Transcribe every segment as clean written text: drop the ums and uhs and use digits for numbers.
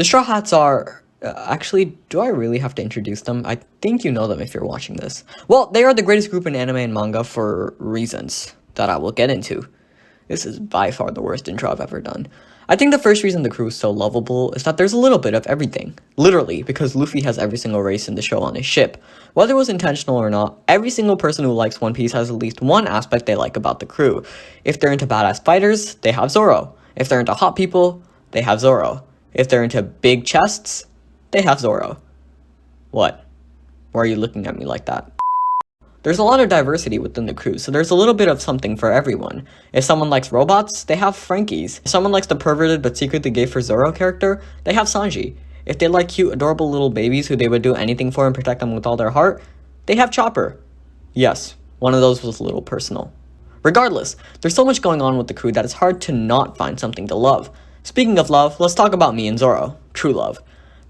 The Straw Hats are... actually, do I really have to introduce them? I think you know them if you're watching this. Well, they are the greatest group in anime and manga for reasons that I will get into. This is by far the worst intro I've ever done. I think the first reason the crew is so lovable is that there's a little bit of everything. Literally, because Luffy has every single race in the show on his ship. Whether it was intentional or not, every single person who likes One Piece has at least one aspect they like about the crew. If they're into badass fighters, they have Zoro. If they're into hot people, they have Zoro. If they're into big chests, they have Zoro. What? Why are you looking at me like that? There's a lot of diversity within the crew, so there's a little bit of something for everyone. If someone likes robots, they have Frankies. If someone likes the perverted but secretly gay for Zoro character, they have Sanji. If they like cute, adorable little babies who they would do anything for and protect them with all their heart, they have Chopper. Yes, one of those was a little personal. Regardless, there's so much going on with the crew that it's hard to not find something to love. Speaking of love, let's talk about me and Zoro. True love.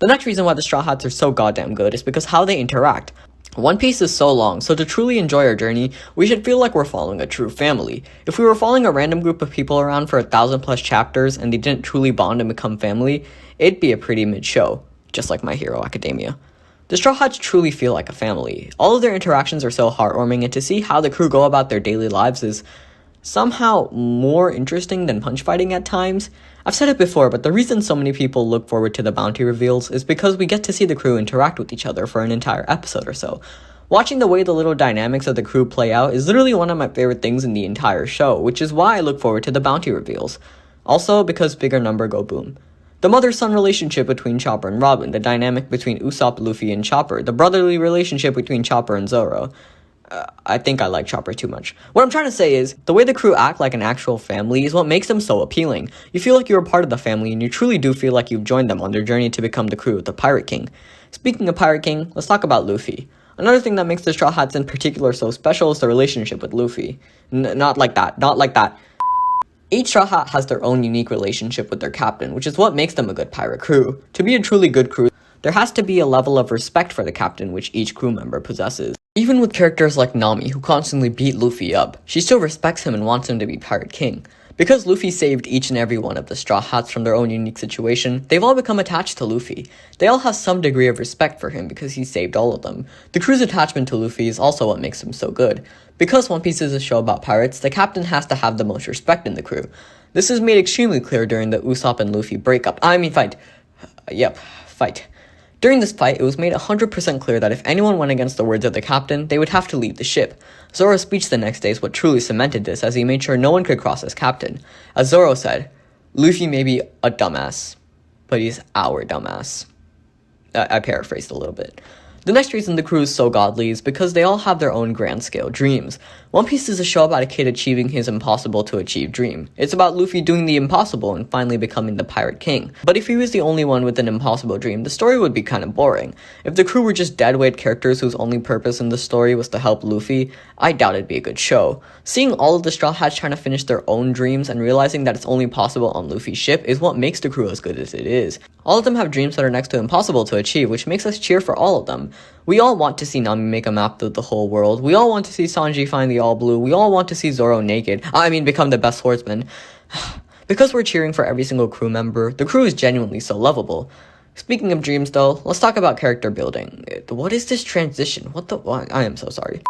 The next reason why the Straw Hats are so goddamn good is because how they interact. One Piece is so long, so to truly enjoy our journey, we should feel like we're following a true family. If we were following a random group of people around for 1,000+ chapters and they didn't truly bond and become family, it'd be a pretty mid-show, just like My Hero Academia. The Straw Hats truly feel like a family. All of their interactions are so heartwarming, and to see how the crew go about their daily lives is somehow more interesting than punch fighting at times. I've said it before, but the reason so many people look forward to the bounty reveals is because we get to see the crew interact with each other for an entire episode or so. Watching the way the little dynamics of the crew play out is literally one of my favorite things in the entire show, which is why I look forward to the bounty reveals. Also, because bigger number go boom. The mother-son relationship between Chopper and Robin, the dynamic between Usopp, Luffy, and Chopper, the brotherly relationship between Chopper and Zoro. I think I like Chopper too much. What I'm trying to say is, the way the crew act like an actual family is what makes them so appealing. You feel like you're a part of the family, and you truly do feel like you've joined them on their journey to become the crew of the Pirate King. Speaking of Pirate King, let's talk about Luffy. Another thing that makes the Straw Hats in particular so special is the relationship with Luffy. Not like that. Each Straw Hat has their own unique relationship with their captain, which is what makes them a good pirate crew. To be a truly good crew, there has to be a level of respect for the captain which each crew member possesses. Even with characters like Nami, who constantly beat Luffy up, she still respects him and wants him to be Pirate King. Because Luffy saved each and every one of the Straw Hats from their own unique situation, they've all become attached to Luffy. They all have some degree of respect for him because he saved all of them. The crew's attachment to Luffy is also what makes him so good. Because One Piece is a show about pirates, the captain has to have the most respect in the crew. This is made extremely clear during the Usopp and Luffy breakup. Fight. During this fight, it was made 100% clear that if anyone went against the words of the captain, they would have to leave the ship. Zoro's speech the next day is what truly cemented this, as he made sure no one could cross as captain. As Zoro said, Luffy may be a dumbass, but he's our dumbass. I paraphrased a little bit. The next reason the crew is so godly is because they all have their own grand scale dreams. One Piece is a show about a kid achieving his impossible to achieve dream. It's about Luffy doing the impossible and finally becoming the Pirate King. But if he was the only one with an impossible dream, the story would be kind of boring. If the crew were just deadweight characters whose only purpose in the story was to help Luffy, I doubt it'd be a good show. Seeing all of the Straw Hats trying to finish their own dreams and realizing that it's only possible on Luffy's ship is what makes the crew as good as it is. All of them have dreams that are next to impossible to achieve, which makes us cheer for all of them. We all want to see Nami make a map of the whole world. We all want to see Sanji find the All Blue. We all want to see Zoro naked. Become the best swordsman. Because we're cheering for every single crew member, the crew is genuinely so lovable. Speaking of dreams though, let's talk about character building. What is this transition? I am so sorry.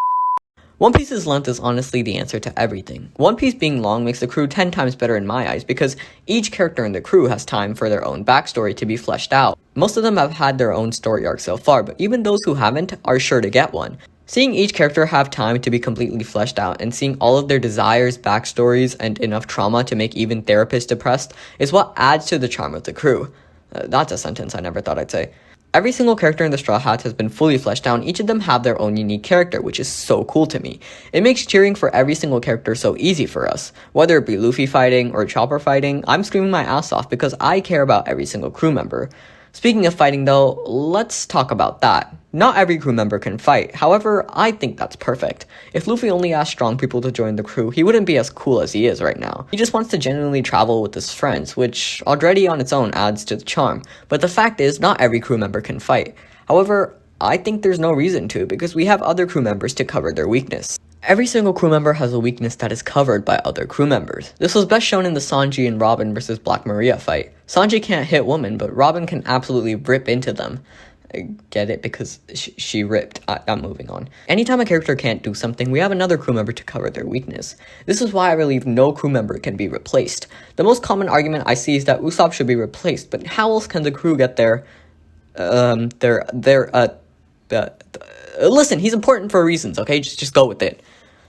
One Piece's length is honestly the answer to everything. One Piece being long makes the crew 10 times better in my eyes because each character in the crew has time for their own backstory to be fleshed out. Most of them have had their own story arc so far, but even those who haven't are sure to get one. Seeing each character have time to be completely fleshed out and seeing all of their desires, backstories, and enough trauma to make even therapists depressed is what adds to the charm of the crew. That's a sentence I never thought I'd say. Every single character in the Straw Hats has been fully fleshed out, and each of them have their own unique character, which is so cool to me. It makes cheering for every single character so easy for us. Whether it be Luffy fighting or Chopper fighting, I'm screaming my ass off because I care about every single crew member. Speaking of fighting though, let's talk about that. Not every crew member can fight, however, I think that's perfect. If Luffy only asked strong people to join the crew, he wouldn't be as cool as he is right now. He just wants to genuinely travel with his friends, which already on its own adds to the charm. But the fact is, not every crew member can fight. However, I think there's no reason to, because we have other crew members to cover their weakness. Every single crew member has a weakness that is covered by other crew members. This was best shown in the Sanji and Robin versus Black Maria fight. Sanji can't hit women, but Robin can absolutely rip into them. I get it, because she ripped. I'm moving on. Anytime a character can't do something, we have another crew member to cover their weakness. This is why I believe no crew member can be replaced. The most common argument I see is that Usopp should be replaced, but how else can the crew get listen, he's important for reasons, okay? Just go with it.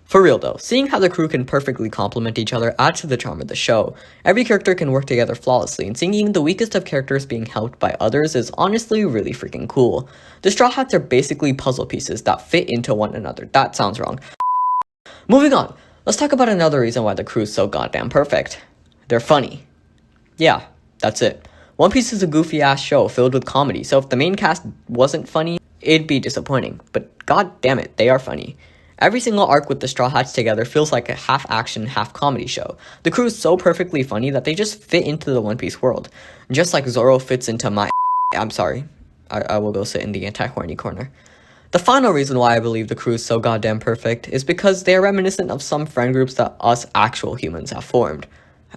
For real though, seeing how the crew can perfectly complement each other adds to the charm of the show. Every character can work together flawlessly, and seeing even the weakest of characters being helped by others is honestly really freaking cool. The Straw Hats are basically puzzle pieces that fit into one another. That sounds wrong. Moving on, let's talk about another reason why the crew is so goddamn perfect. They're funny. Yeah, that's it. One Piece is a goofy-ass show filled with comedy, so if the main cast wasn't funny, it'd be disappointing. But god damn it, they are funny. Every single arc with the Straw Hats together feels like a half-action, half-comedy show. The crew is so perfectly funny that they just fit into the One Piece world. Just like Zoro fits into my... I'm sorry. I will go sit in the anti-horny corner. The final reason why I believe the crew is so goddamn perfect is because they are reminiscent of some friend groups that us actual humans have formed.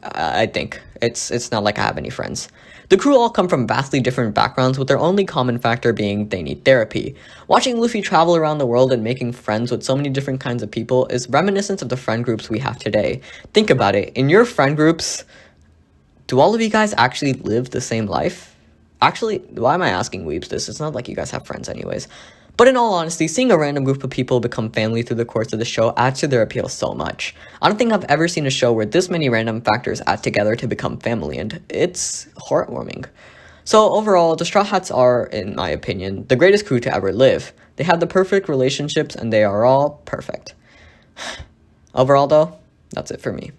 I think. It's not like I have any friends. The crew all come from vastly different backgrounds, with their only common factor being they need therapy. Watching Luffy travel around the world and making friends with so many different kinds of people is reminiscent of the friend groups we have today. Think about it. In your friend groups, do all of you guys actually live the same life? Actually, why am I asking weebs this? It's not like you guys have friends anyways. But in all honesty, seeing a random group of people become family through the course of the show adds to their appeal so much. I don't think I've ever seen a show where this many random factors add together to become family, and it's heartwarming. So overall, the Straw Hats are, in my opinion, the greatest crew to ever live. They have the perfect relationships, and they are all perfect. Overall though, that's it for me.